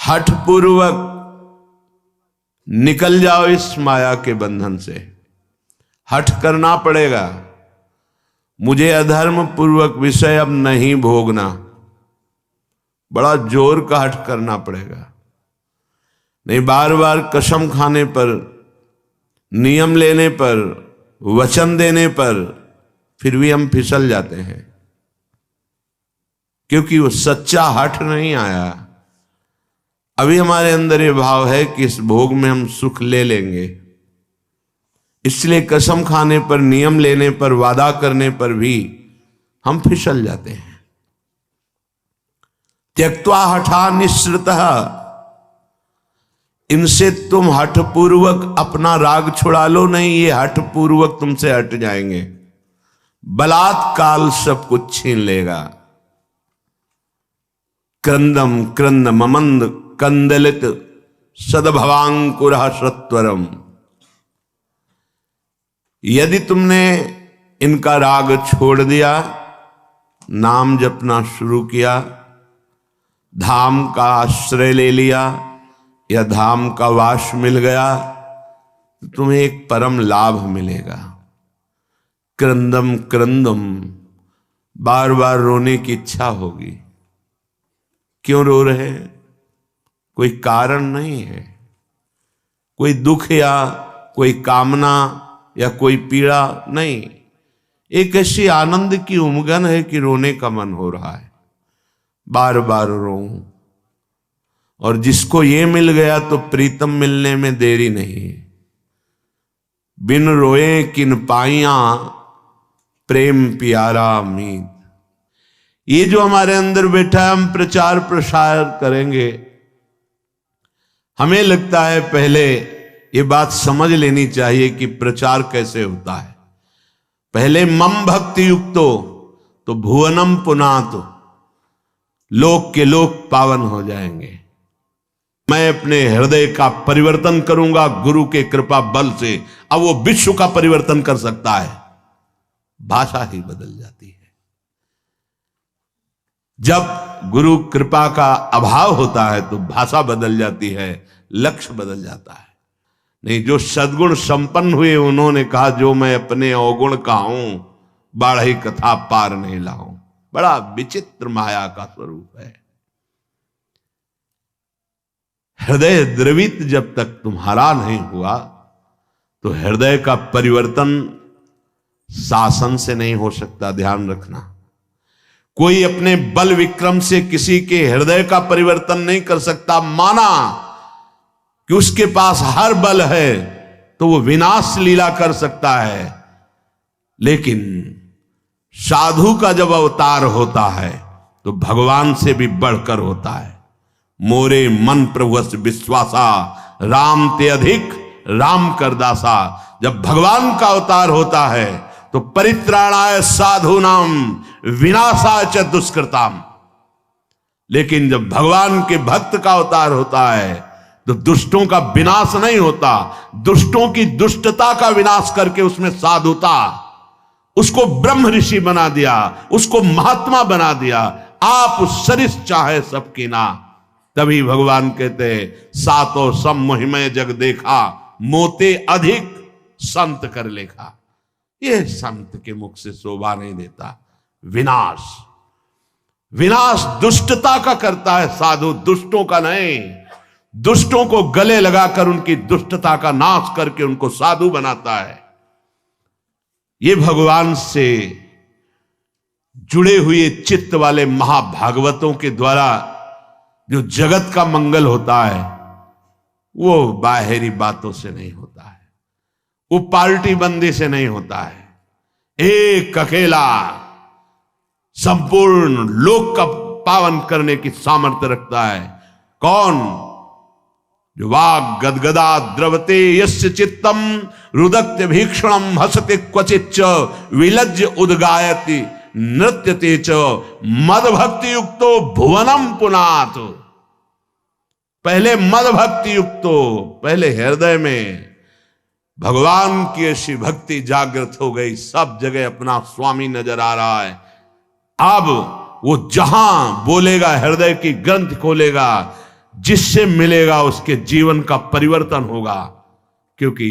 हठ पूर्वक निकल जाओ इस माया के बंधन से। हठ करना पड़ेगा, मुझे अधर्म पूर्वक विषय अब नहीं भोगना। बड़ा जोर का हठ करना पड़ेगा, नहीं बार बार कसम खाने पर, नियम लेने पर, वचन देने पर फिर भी हम फिसल जाते हैं, क्योंकि वो सच्चा हठ नहीं आया। अभी हमारे अंदर ये भाव है कि इस भोग में हम सुख ले लेंगे, इसलिए कसम खाने पर, नियम लेने पर, वादा करने पर भी हम फिसल जाते हैं। त्यक्त्वा हठा निःसृतः, इनसे तुम हठ पूर्वक अपना राग छुड़ा लो, नहीं ये हठ पूर्वक तुमसे हट जाएंगे। बलात्काल सब कुछ छीन लेगा। क्रंदम क्रंद ममंद कंदलित सदभवांकुरः सत्वरम। यदि तुमने इनका राग छोड़ दिया, नाम जपना शुरू किया, धाम का आश्रय ले लिया या धाम का वास मिल गया, तो तुम्हें एक परम लाभ मिलेगा। क्रंदम क्रंदम, बार बार रोने की इच्छा होगी। क्यों रो रहे हैं? कोई कारण नहीं है, कोई दुख या कोई कामना या कोई पीड़ा नहीं, एक ऐसी आनंद की उमगन है कि रोने का मन हो रहा है, बार बार रो। और जिसको ये मिल गया तो प्रीतम मिलने में देरी नहीं। बिन रोए किन पाइया प्रेम प्यारा मीत। ये जो हमारे अंदर बैठा है, हम प्रचार प्रसार करेंगे, हमें लगता है पहले ये बात समझ लेनी चाहिए कि प्रचार कैसे होता है। पहले मम भक्ति युक्तो तो भुवनम पुनातो, लोक के लोक पावन हो जाएंगे। मैं अपने हृदय का परिवर्तन करूंगा गुरु के कृपा बल से। अब वो विश्व का परिवर्तन कर सकता है, भाषा ही बदल जाती है। जब गुरु कृपा का अभाव होता है तो भाषा बदल जाती है, लक्ष्य बदल जाता है। नहीं, जो सद्गुण संपन्न हुए उन्होंने कहा, जो मैं अपने अवगुण का हूं, बाढ़ी कथा पार नहीं लाऊं। बड़ा विचित्र माया का स्वरूप है। हृदय द्रवित जब तक तुम्हारा नहीं हुआ तो हृदय का परिवर्तन शासन से नहीं हो सकता। ध्यान रखना, कोई अपने बल विक्रम से किसी के हृदय का परिवर्तन नहीं कर सकता। माना कि उसके पास हर बल है तो वो विनाश लीला कर सकता है, लेकिन साधु का जब अवतार होता है तो भगवान से भी बढ़कर होता है। मोरे मन प्रभुस विश्वासा, राम ते अधिक राम करदासा। जब भगवान का अवतार होता है तो परित्राणाय साधूनाम विनाशाय च दुष्कृताम। लेकिन जब भगवान के भक्त का अवतार होता है तो दुष्टों का विनाश नहीं होता, दुष्टों की दुष्टता का विनाश करके उसमें साधुता, उसको ब्रह्म ऋषि बना दिया, उसको महात्मा बना दिया। आप सरिस चाहे सबकी ना। तभी भगवान कहते सातो सम मोहिमय जग देखा, मोते अधिक संत कर लेखा। ये संत के मुख से शोभा नहीं देता। विनाश, विनाश दुष्टता का करता है साधु, दुष्टों का नहीं। दुष्टों को गले लगाकर उनकी दुष्टता का नाश करके उनको साधु बनाता है। ये भगवान से जुड़े हुए चित्त वाले महाभागवतों के द्वारा जो जगत का मंगल होता है वो बाहरी बातों से नहीं होता है, वो पार्टी बंदी से नहीं होता है। एक अकेला संपूर्ण लोक का पावन करने की सामर्थ्य रखता है। कौन? जो वाग गदगदा द्रवते यस्य चित्तम रुदक्त्य भीक्षणम हसते क्वचिच्च विलज्ज उद्गायति नृत्यते च मद भक्ति युक्तो भुवनम पुनात। पहले मद भक्ति युक्तो, पहले हृदय में भगवान की ऐसी भक्ति जागृत हो गई, सब जगह अपना स्वामी नजर आ रहा है। अब वो जहां बोलेगा, हृदय की ग्रंथ खोलेगा, जिससे मिलेगा उसके जीवन का परिवर्तन होगा, क्योंकि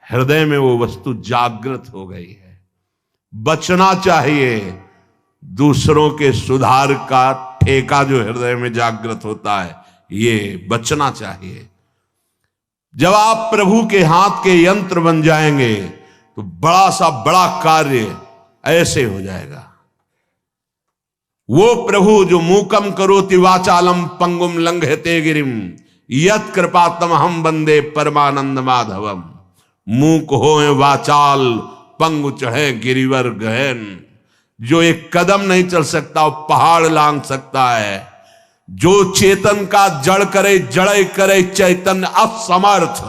हृदय में वो वस्तु जागृत हो गई है। बचना चाहिए दूसरों के सुधार का ठेका जो हृदय में जागृत होता है, ये बचना चाहिए। जब आप प्रभु के हाथ के यंत्र बन जाएंगे तो बड़ा सा बड़ा कार्य ऐसे हो जाएगा। वो प्रभु जो मूकम करोति वाचालम पंगुम लंघयते गिरिम यत् कृपातम हम वंदे परमानंद माधवम। मूक होए वाचाल पंगु चढ़े गिरिवर गहन। जो एक कदम नहीं चल सकता वो पहाड़ लांघ सकता है। जो चेतन का जड़ करे जड़े करे चैतन्य असमर्थ।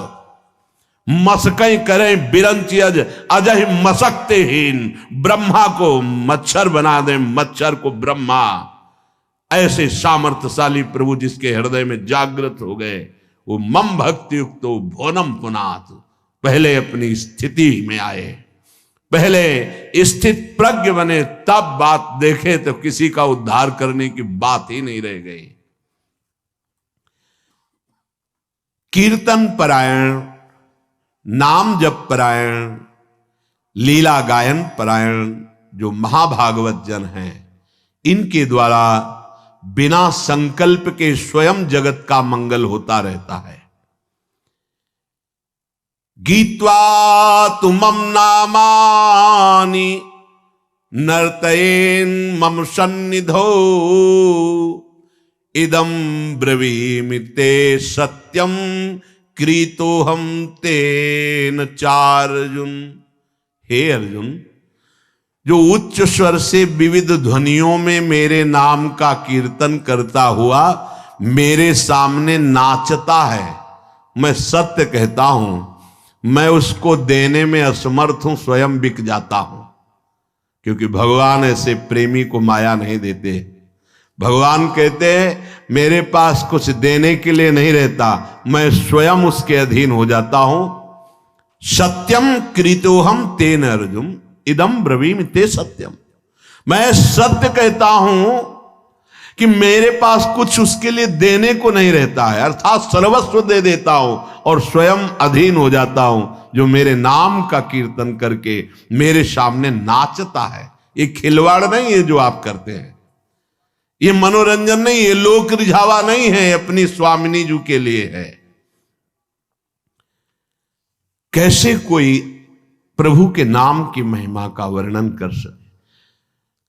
मसकई करें बिरंची अजय मसकते हीन। ब्रह्मा को मच्छर बना दे मच्छर को ब्रह्मा। ऐसे सामर्थ्यशाली प्रभु जिसके हृदय में जागृत हो गए, वो मम भक्ति युक्त भोनम पुनात। पहले अपनी स्थिति में आए, पहले स्थित प्रज्ञ बने, तब बात देखे तो किसी का उद्धार करने की बात ही नहीं रह गई। कीर्तन परायण, नाम जप परायण, लीला गायन परायण जो महाभागवत जन हैं, इनके द्वारा बिना संकल्प के स्वयं जगत का मंगल होता रहता है। गीत्वा तुमम नामानि नर्तयेन मम सन्निधौ इदं ब्रवीमि ते सत्यम क्रीतोहम तेन चार्जुन। हे अर्जुन, जो उच्च स्वर से विविध ध्वनियों में मेरे नाम का कीर्तन करता हुआ मेरे सामने नाचता है, मैं सत्य कहता हूं, मैं उसको देने में असमर्थ हूं, स्वयं बिक जाता हूं। क्योंकि भगवान ऐसे प्रेमी को माया नहीं देते। भगवान कहते हैं मेरे पास कुछ देने के लिए नहीं रहता, मैं स्वयं उसके अधीन हो जाता हूं। सत्यम कृतोहम तेन अर्जुन इदम ब्रवीमि ते सत्यम। मैं सत्य कहता हूं कि मेरे पास कुछ उसके लिए देने को नहीं रहता है, अर्थात सर्वस्व दे देता हूं और स्वयं अधीन हो जाता हूं। जो मेरे नाम का कीर्तन करके मेरे सामने नाचता है, ये खिलवाड़ नहीं है जो आप करते हैं, ये मनोरंजन नहीं है, लोक रिझावा नहीं है, अपनी स्वामिनी जी के लिए है। कैसे कोई प्रभु के नाम की महिमा का वर्णन कर सके।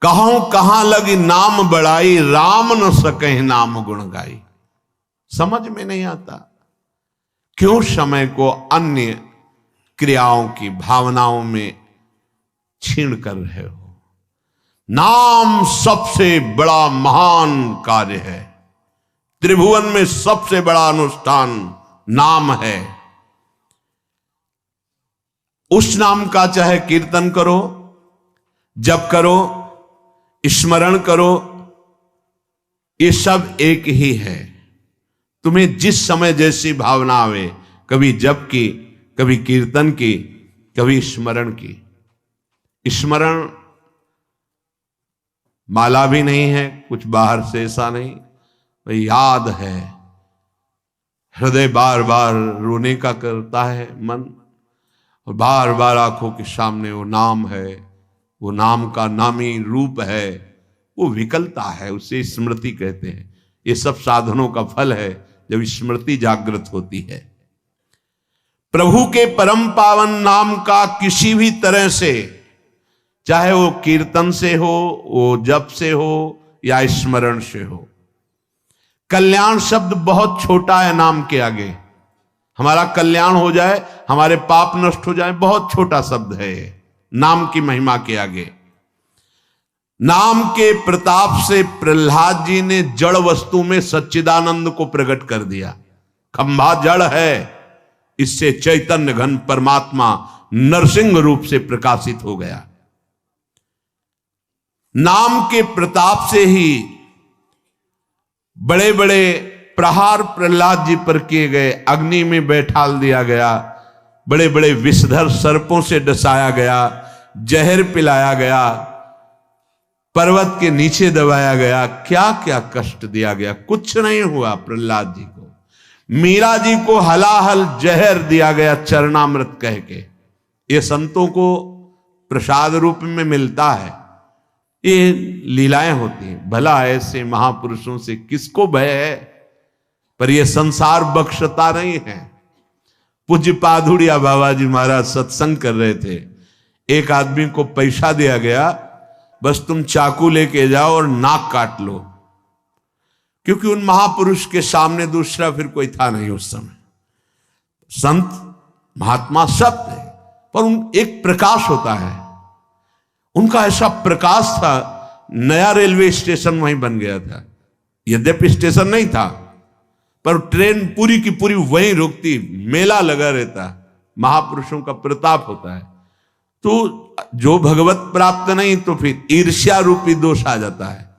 कहूं कहां लगी नाम बढ़ाई, राम न सके नाम गुण गाई। समझ में नहीं आता, क्यों समय को अन्य क्रियाओं की भावनाओं में छीन कर रहे हो। नाम सबसे बड़ा महान कार्य है। त्रिभुवन में सबसे बड़ा अनुष्ठान नाम है। उस नाम का चाहे कीर्तन करो, जप करो, स्मरण करो, ये सब एक ही है। तुम्हें जिस समय जैसी भावना आवे, कभी जप की, कभी कीर्तन की, कभी स्मरण की। स्मरण माला भी नहीं है, कुछ बाहर से ऐसा नहीं, भाई याद है। हृदय बार बार रोने का करता है मन, और बार बार आंखों के सामने वो नाम है, वो नाम का नामी रूप है, वो विकलता है, उसे स्मृति कहते हैं। ये सब साधनों का फल है जब स्मृति जागृत होती है। प्रभु के परम पावन नाम का किसी भी तरह से, चाहे वो कीर्तन से हो, वो जप से हो या स्मरण से हो। कल्याण शब्द बहुत छोटा है नाम के आगे। हमारा कल्याण हो जाए, हमारे पाप नष्ट हो जाए, बहुत छोटा शब्द है ये नाम की महिमा के आगे। नाम के प्रताप से प्रहलाद जी ने जड़ वस्तु में सच्चिदानंद को प्रकट कर दिया। खंभा जड़ है, इससे चैतन्य घन परमात्मा नरसिंह रूप से प्रकाशित हो गया। नाम के प्रताप से ही बड़े बड़े प्रहार प्रहलाद जी पर किए गए, अग्नि में बैठाल दिया गया, बड़े बड़े विषधर सर्पों से डसाया गया, जहर पिलाया गया, पर्वत के नीचे दबाया गया, क्या क्या कष्ट दिया गया, कुछ नहीं हुआ प्रहलाद जी को। मीरा जी को हलाहल जहर दिया गया चरणामृत कह के। ये संतों को प्रसाद रूप में मिलता है, ये लीलाएं होती हैं। भला ऐसे महापुरुषों से किसको भय है, पर ये संसार बख्शता नहीं है। पूज्य पाधुड़िया बाबा जी महाराज सत्संग कर रहे थे, एक आदमी को पैसा दिया गया, बस तुम चाकू लेके जाओ और नाक काट लो, क्योंकि उन महापुरुष के सामने दूसरा फिर कोई था नहीं उस समय। संत महात्मा सब थे, पर उन एक प्रकाश होता है, उनका ऐसा प्रकाश था। नया रेलवे स्टेशन वहीं बन गया था, यद्यपि स्टेशन नहीं था, पर ट्रेन पूरी की पूरी वहीं रुकती, मेला लगा रहता। महापुरुषों का प्रताप होता है। तो जो भगवत प्राप्त नहीं तो फिर ईर्ष्या रूपी दोष आ जाता है।